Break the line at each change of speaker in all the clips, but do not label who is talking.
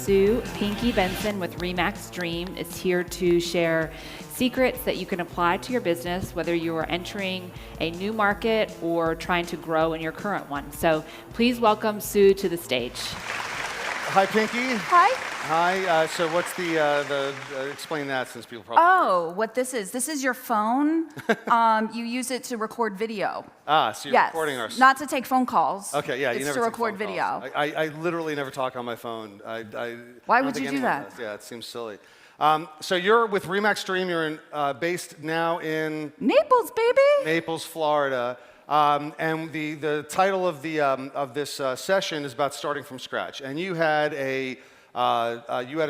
Sue. Pinky Benson with Remax Dream is here to share secrets that you can apply to your business, whether you are entering a new market or trying to grow in your current one. So please welcome Sue to the stage.
Hi, Pinky.
Hi.
Hi. So what's the explain that, since people probably...
Oh, what this is your phone. You use it to record video.
So you're recording our...
Not to take phone calls.
Okay, yeah, you never
It's to record video.
I literally never talk on my phone.
Why would you do that?
Yeah, it seems silly. So you're with Remax Dream. You're based now in...
Naples, baby!
Naples, Florida. And the title of this session is about starting from scratch. And you had a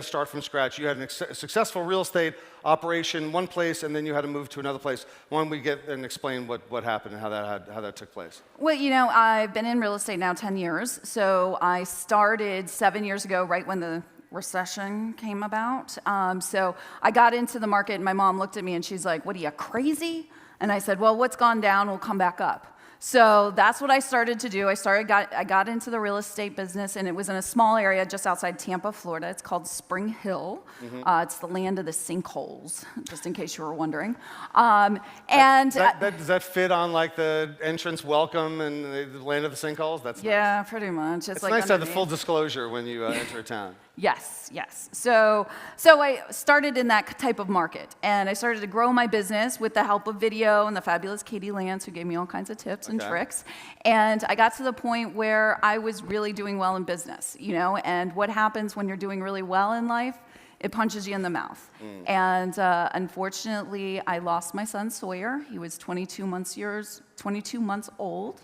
start from scratch. You had a successful real estate operation one place, and then you had to move to another place. Why don't we get and explain what happened and how that took place?
Well, you know, I've been in real estate now 10 years. So I started 7 years ago, right when the recession came about. So I got into the market, and my mom looked at me, and she's like, "What are you, crazy?" And I said, "Well, what's gone down will come back up." So that's what I started to do. I got into the real estate business, and it was in a small area just outside Tampa, Florida. It's called Spring Hill. Mm-hmm. It's the land of the sinkholes, just in case you were wondering. Does
that fit on like the entrance welcome and the land of the sinkholes? That's
yeah,
nice.
Pretty much.
It's like nice to have the full disclosure when you enter a town.
Yes. So I started in that type of market, and I started to grow my business with the help of video and the fabulous Katie Lance, who gave me all kinds of tips and tricks. And I got to the point where I was really doing well in business, you know, and what happens when you're doing really well in life? It punches you in the mouth. And unfortunately, I lost my son Sawyer. He was 22 months old,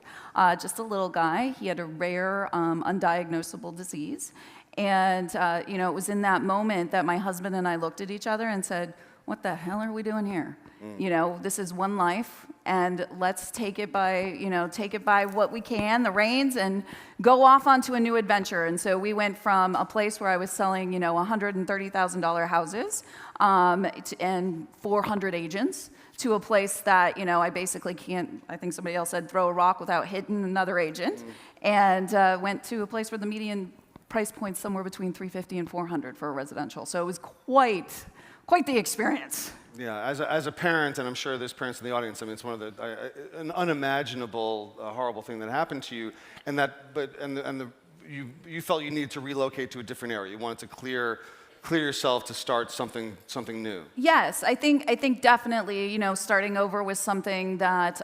just a little guy. He had a rare, undiagnosable disease. And, you know, it was in that moment that my husband and I looked at each other and said, "What the hell are we doing here? You know, this is one life, and let's take it by what we can, the reins, and go off onto a new adventure." And so we went from a place where I was selling, you know, $130,000 houses and 400 agents to a place that, you know, I basically can't, I think somebody else said, throw a rock without hitting another agent, and went to a place where the median price point somewhere between $350 and $400 for a residential. So it was quite the experience.
Yeah, as a parent, and I'm sure there's parents in the audience, I mean, it's one of an unimaginable, horrible thing that happened to you, you felt you needed to relocate to a different area. You wanted to clear yourself to start something new.
Yes, I think definitely, you know, starting over was something that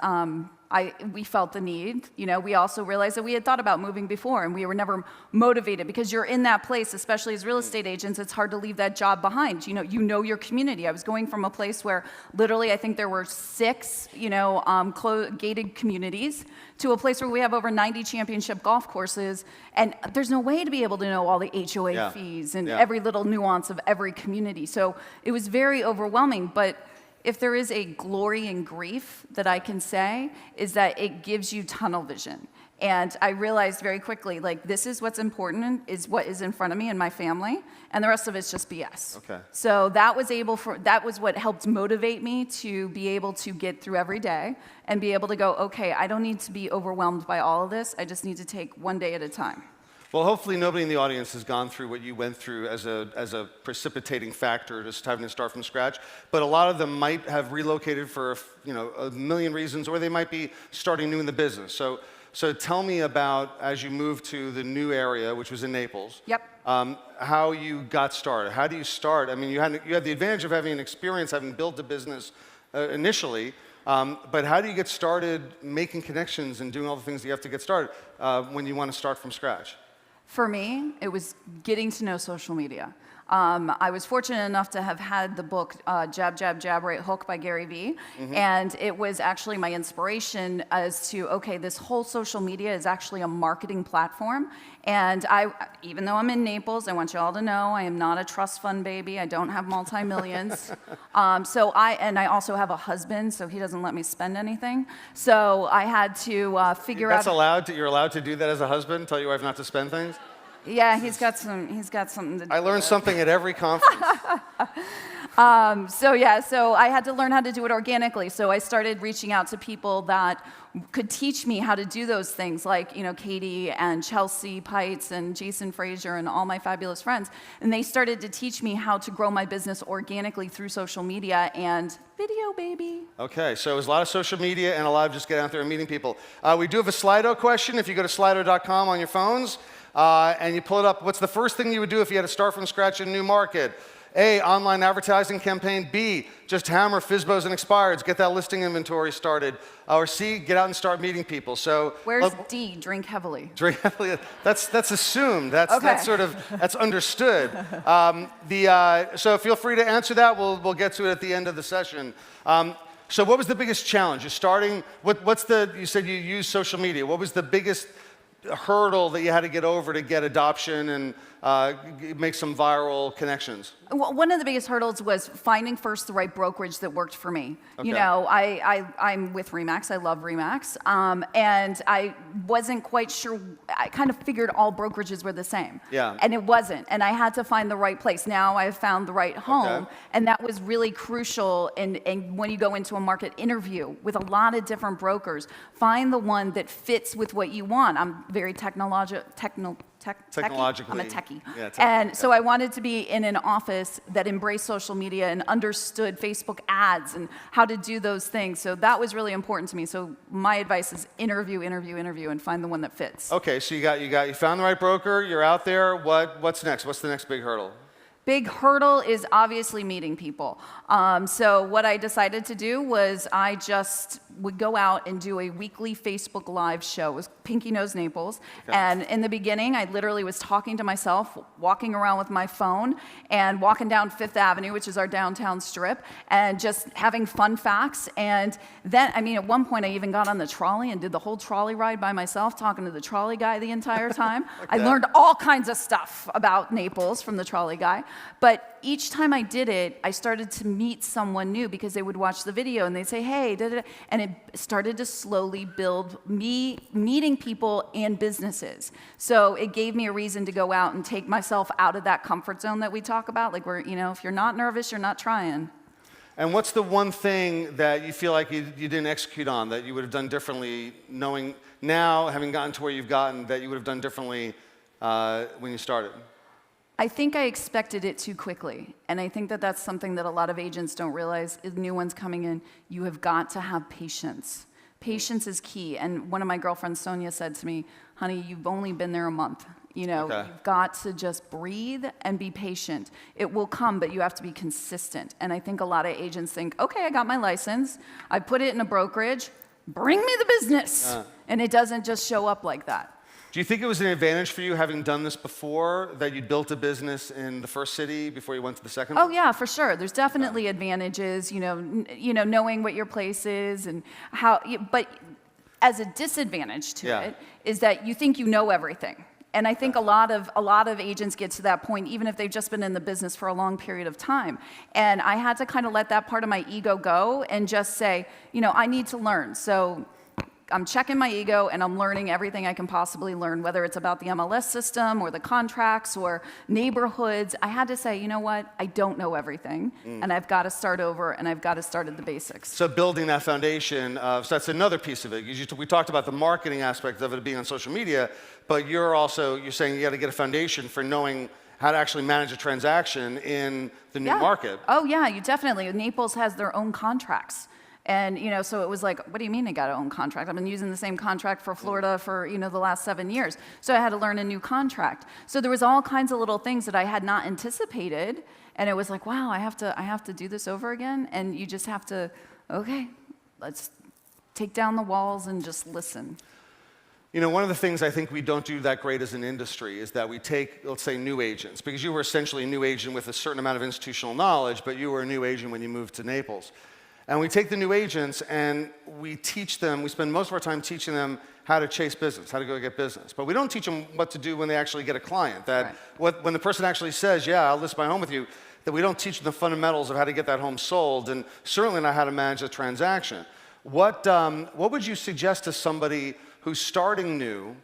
we felt the need. You know, we also realized that we had thought about moving before, and we were never motivated, because you're in that place, especially as real estate agents, it's hard to leave that job behind. You know your community. I was going from a place where literally I think there were 6, you know, gated communities, to a place where we have over 90 championship golf courses, and there's no way to be able to know all the HOA fees and every little nuance of every community. So it was very overwhelming, but if there is a glory in grief that I can say, is that it gives you tunnel vision. And I realized very quickly, like, this is what's important, is what is in front of me and my family, and the rest of it's just BS.
Okay.
So that was what helped motivate me to be able to get through every day and be able to go, okay, I don't need to be overwhelmed by all of this. I just need to take one day at a time.
Well, hopefully nobody in the audience has gone through what you went through as a precipitating factor, just having to start from scratch. But a lot of them might have relocated for, you know, a million reasons, or they might be starting new in the business. So tell me about, as you moved to the new area, which was in Naples.
Yep.
How you got started. How do you start? I mean, you had the advantage of having an experience, having built a business initially. But how do you get started making connections and doing all the things that you have to get started when you want to start from scratch?
For me, it was getting to know social media. I was fortunate enough to have had the book Jab, Jab, Jab, Right Hook by Gary Vee. Mm-hmm. And it was actually my inspiration as to, okay, this whole social media is actually a marketing platform. And even though I'm in Naples, I want you all to know I am not a trust fund baby. I don't have multi-millions. I also have a husband, so he doesn't let me spend anything. So I had to figure out.
You're allowed to do that as a husband? Tell your wife not to spend things?
Yeah, he's got something to do.
I learn something at every conference.
So I had to learn how to do it organically. So I started reaching out to people that could teach me how to do those things, like, Katie and Chelsea Pites and Jason Frazier and all my fabulous friends. And they started to teach me how to grow my business organically through social media and video, baby.
Okay, so there's a lot of social media and a lot of just getting out there and meeting people. We do have a Slido question. If you go to slido.com on your phones and you pull it up, what's the first thing you would do if you had to start from scratch in a new market? A, online advertising campaign. B, just hammer FSBOs and expireds, get that listing inventory started. Or C, get out and start meeting people. So
where's D, drink heavily?
Drink heavily. That's assumed. That's that's understood. So feel free to answer that. We'll get to it at the end of the session. So what was the biggest challenge? You're starting. You said you use social media. What was the biggest hurdle that you had to get over to get adoption and make some viral connections?
Well, one of the biggest hurdles was finding first the right brokerage that worked for me.
Okay.
I'm with RE/MAX. I love RE/MAX. And I wasn't quite sure. I kind of figured all brokerages were the same.
Yeah.
And it wasn't. And I had to find the right place. Now I've found the right home.
Okay.
And that was really crucial in when you go into a market interview with a lot of different brokers. Find the one that fits with what you want. I'm very technologically. I'm a techie.
Yeah,
and so I wanted to be in an office that embraced social media and understood Facebook ads and how to do those things. So that was really important to me. So my advice is interview, and find the one that fits.
Okay, so you found the right broker, you're out there. What's next? What's the next big hurdle?
Big hurdle is obviously meeting people. So what I decided to do was I just would go out and do a weekly Facebook Live show. It was Pinky Nose Naples.
Okay.
And in the beginning, I literally was talking to myself, walking around with my phone, and walking down Fifth Avenue, which is our downtown strip, and just having fun facts. And then, at one point, I even got on the trolley and did the whole trolley ride by myself, talking to the trolley guy the entire time. I learned all kinds of stuff about Naples from the trolley guy. But each time I did it, I started to meet someone new because they would watch the video and they'd say, hey, da-da-da. And it started to slowly build me meeting people and businesses. So it gave me a reason to go out and take myself out of that comfort zone that we talk about. Like, if you're not nervous, you're not trying.
And what's the one thing that you feel like you didn't execute on that you would have done differently, knowing now, having gotten to where you've gotten, that you would have done differently when you started?
I think I expected it too quickly. And I think that that's something that a lot of agents don't realize. If new ones coming in, you have got to have patience. Patience is key. And one of my girlfriends, Sonia, said to me, honey, you've only been there a month.
Okay.
You've got to just breathe and be patient. It will come, but you have to be consistent. And I think a lot of agents think, okay, I got my license. I put it in a brokerage. Bring me the business. And it doesn't just show up like that.
Do you think it was an advantage for you, having done this before, that you built a business in the first city before you went to the second?
Oh yeah, for sure. There's definitely advantages, knowing what your place is and how. But as a disadvantage to it is that you think you know everything. And I think a lot of agents get to that point, even if they've just been in the business for a long period of time. And I had to kind of let that part of my ego go and just say, I need to learn. So I'm checking my ego and I'm learning everything I can possibly learn, whether it's about the MLS system or the contracts or neighborhoods. I had to say, you know what? I don't know everything and I've got to start over and I've got to start at the basics.
So building that foundation, so that's another piece of it. We talked about the marketing aspect of it being on social media, but you're saying you got to get a foundation for knowing how to actually manage a transaction in the new market.
Oh yeah, you definitely. Naples has their own contracts. And, so it was like, what do you mean I got to own contract? I've been using the same contract for Florida for, the last 7 years. So I had to learn a new contract. So there was all kinds of little things that I had not anticipated. And it was like, wow, I have to do this over again. And you just have to, okay, let's take down the walls and just listen.
One of the things I think we don't do that great as an industry is that we take, let's say, new agents, because you were essentially a new agent with a certain amount of institutional knowledge, but you were a new agent when you moved to Naples. And we take the new agents and we teach them, we spend most of our time teaching them how to chase business, how to go get business. But we don't teach them what to do when they actually get a client. When the person actually says, yeah, I'll list my home with you, that we don't teach them the fundamentals of how to get that home sold and certainly not how to manage the transaction. What would you suggest to somebody who's starting new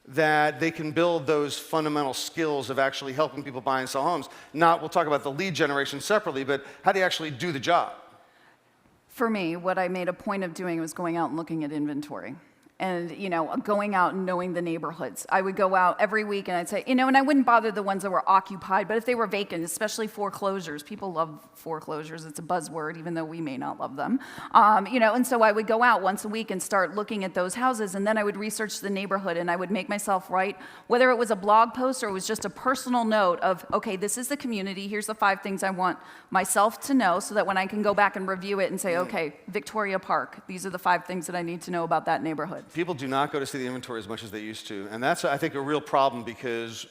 that they can build those fundamental skills of actually helping people buy and sell homes. We'll talk about the lead generation separately, but how do you actually do the job?
For me, what I made a point of doing was going out and looking at inventory. And, going out and knowing the neighborhoods. I would go out every week and I'd say, and I wouldn't bother the ones that were occupied, but if they were vacant, especially foreclosures, people love foreclosures. It's a buzzword, even though we may not love them. And so I would go out once a week and start looking at those houses, and then I would research the neighborhood, and I would make myself write, whether it was a blog post or it was just a personal note of, okay, this is the community, here's the 5 things I want myself to know, so that when I can go back and review it and say, okay, Victoria Park, these are the 5 things that I need to know about that neighborhood.
People do not go to see the inventory as much as they used to. And that's, I think, a real problem because,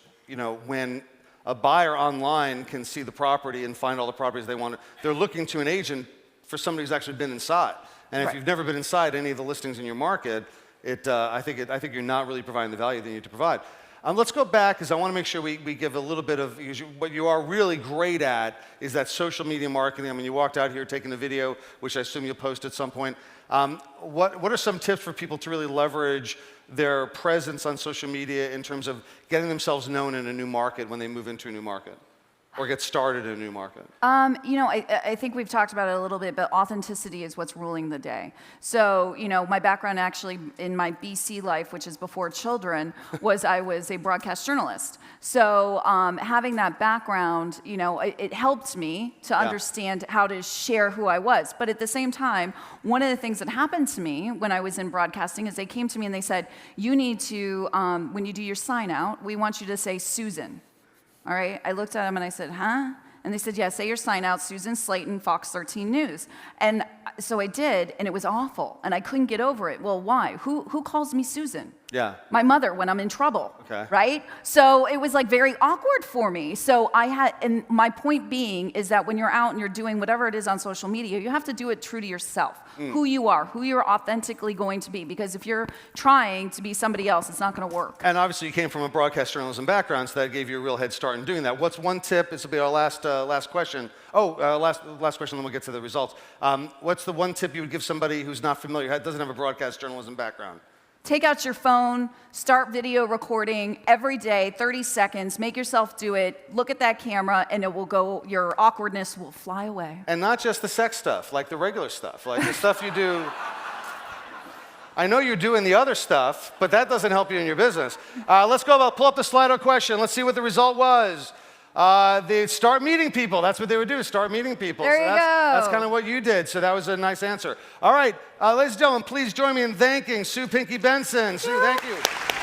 when a buyer online can see the property and find all the properties they want, they're looking to an agent for somebody who's actually been inside. And if you've never been inside any of the listings in your market, I think you're not really providing the value that you need to provide. Let's go back, because I want to make sure we give a little bit of, what you are really great at is that social media marketing. I mean, you walked out here taking a video, which I assume you'll post at some point. What are some tips for people to really leverage their presence on social media in terms of getting themselves known in a new market when they move into a new market? Or get started in a new market?
I think we've talked about it a little bit, but authenticity is what's ruling the day. So, my background actually in my BC life, which is before children, was I was a broadcast journalist. So having that background, it helped me to understand how to share who I was. But at the same time, one of the things that happened to me when I was in broadcasting is they came to me and they said, you need to, when you do your sign out, we want you to say Susan. All right, I looked at them and I said, huh? And they said, yeah, say your sign out, Susan Slayton, Fox 13 News. And so I did, and it was awful, and I couldn't get over it. Well, why? Who calls me Susan?
Yeah.
My mother when I'm in trouble,
okay.
Right? So it was like very awkward for me. So and my point being is that when you're out and you're doing whatever it is on social media, you have to do it true to yourself, who you are, who you're authentically going to be. Because if you're trying to be somebody else, it's not going to work.
And obviously you came from a broadcast journalism background, so that gave you a real head start in doing that. What's one tip? This will be our last question. Last question, then we'll get to the results. What's the one tip you would give somebody who's not familiar, doesn't have a broadcast journalism background?
Take out your phone, start video recording every day, 30 seconds, make yourself do it, look at that camera, and your awkwardness will fly away.
And not just the sex stuff, like the regular stuff, like the stuff you do. I know you're doing the other stuff, but that doesn't help you in your business. Let's go pull up the Slido question. Let's see what the result was. They start meeting people. That's what they would do, start meeting people.
There you go.
That's kind of what you did, so that was a nice answer. All right, ladies and gentlemen, please join me in thanking Sue Pinky Benson. Sue, thank you.